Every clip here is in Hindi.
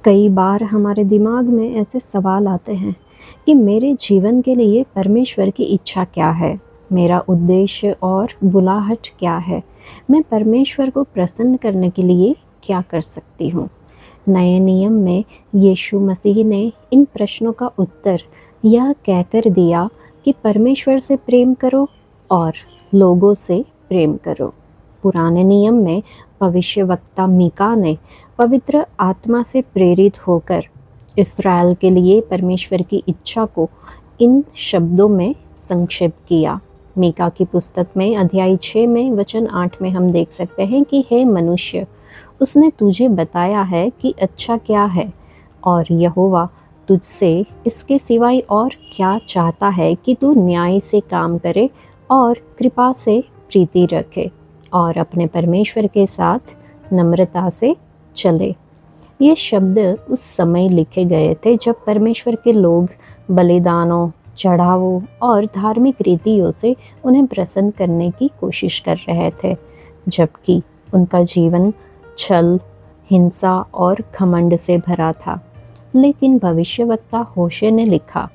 कई बार हमारे दिमाग में ऐसे सवाल आते हैं कि मेरे जीवन के लिए परमेश्वर की इच्छा क्या है? मेरा उद्देश्य और बुलाहट क्या है? मैं परमेश्वर को प्रसन्न करने के लिए क्या कर सकती हूँ? नए नियम में यीशु मसीह ने इन प्रश्नों का उत्तर यह कहकर दिया कि परमेश्वर से प्रेम करो और लोगों से प्रेम करो। पुराने नियम में भविष्यवक्ता मीका ने पवित्र आत्मा से प्रेरित होकर इस्राएल के लिए परमेश्वर की इच्छा को इन शब्दों में संक्षेप किया। मीका की पुस्तक में अध्याय 6 में वचन 8 में हम देख सकते हैं कि हे मनुष्य, उसने तुझे बताया है कि अच्छा क्या है, और यहोवा तुझसे इसके सिवाय और क्या चाहता है कि तू न्याय से काम करे और कृपा से प्रीति रखे और अपने परमेश्वर के साथ नम्रता से चले। ये शब्द उस समय लिखे गए थे जब परमेश्वर के लोग बलिदानों, चढ़ावों और धार्मिक रीतियों से उन्हें प्रसन्न करने की कोशिश कर रहे थे, जबकि उनका जीवन छल, हिंसा और घमंड से भरा था। लेकिन भविष्यवक्ता होशे ने लिखा,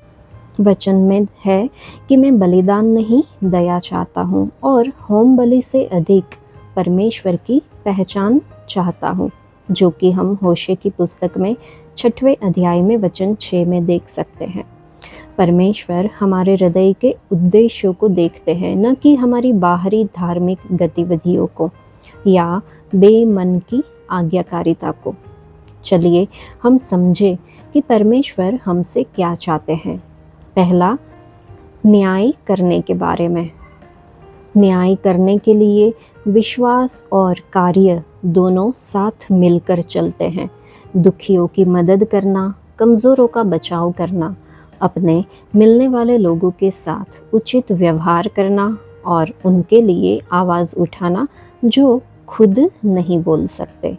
वचन में है कि मैं बलिदान नहीं, दया चाहता हूँ और होम बलि से अधिक परमेश्वर की पहचान चाहता हूँ, जो कि हम होशे की पुस्तक में 6वें अध्याय में वचन 6 में देख सकते हैं। परमेश्वर हमारे हृदय के उद्देश्यों को देखते हैं, न कि हमारी बाहरी धार्मिक गतिविधियों को या बेमन की आज्ञाकारिता को। चलिए हम समझें कि परमेश्वर हमसे क्या चाहते हैं। पहला, न्याय करने के बारे में। न्याय करने के लिए विश्वास और कार्य दोनों साथ मिलकर चलते हैं। दुखियों की मदद करना, कमज़ोरों का बचाव करना, अपने मिलने वाले लोगों के साथ उचित व्यवहार करना और उनके लिए आवाज़ उठाना जो खुद नहीं बोल सकते।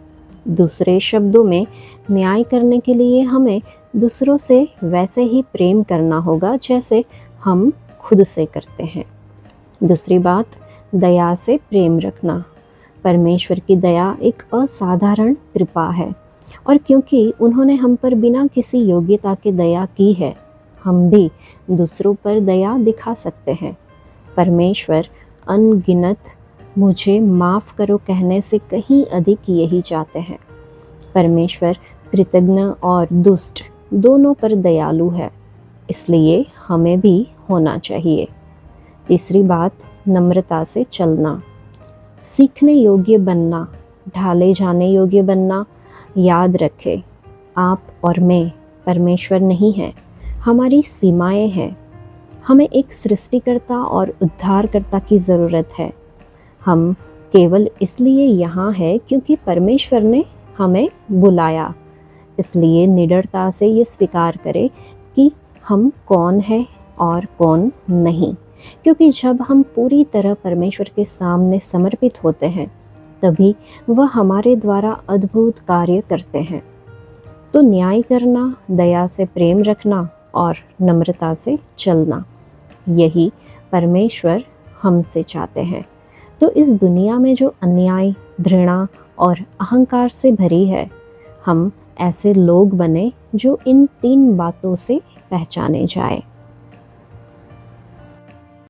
दूसरे शब्दों में, न्याय करने के लिए हमें दूसरों से वैसे ही प्रेम करना होगा जैसे हम खुद से करते हैं। दूसरी बात, दया से प्रेम रखना। परमेश्वर की दया एक असाधारण कृपा है, और क्योंकि उन्होंने हम पर बिना किसी योग्यता के दया की है, हम भी दूसरों पर दया दिखा सकते हैं। परमेश्वर अनगिनत मुझे माफ़ करो कहने से कहीं अधिक यही चाहते हैं। परमेश्वर कृतज्ञ और दुष्ट दोनों पर दयालु है, इसलिए हमें भी होना चाहिए। तीसरी बात, नम्रता से चलना। सीखने योग्य बनना, ढाले जाने योग्य बनना। याद रखें, आप और मैं परमेश्वर नहीं हैं, हमारी सीमाएं हैं। हमें एक सृष्टिकर्ता और उद्धारकर्ता की ज़रूरत है। हम केवल इसलिए यहाँ हैं क्योंकि परमेश्वर ने हमें बुलाया। इसलिए निडरता से ये स्वीकार करें कि हम कौन हैं और कौन नहीं, क्योंकि जब हम पूरी तरह परमेश्वर के सामने समर्पित होते हैं, तभी वह हमारे द्वारा अद्भुत कार्य करते हैं। तो न्याय करना, दया से प्रेम रखना और नम्रता से चलना, यही परमेश्वर हमसे चाहते हैं। तो इस दुनिया में जो अन्याय, घृणा और अहंकार से भरी है, हम ऐसे लोग बने जो इन 3 बातों से पहचाने जाए।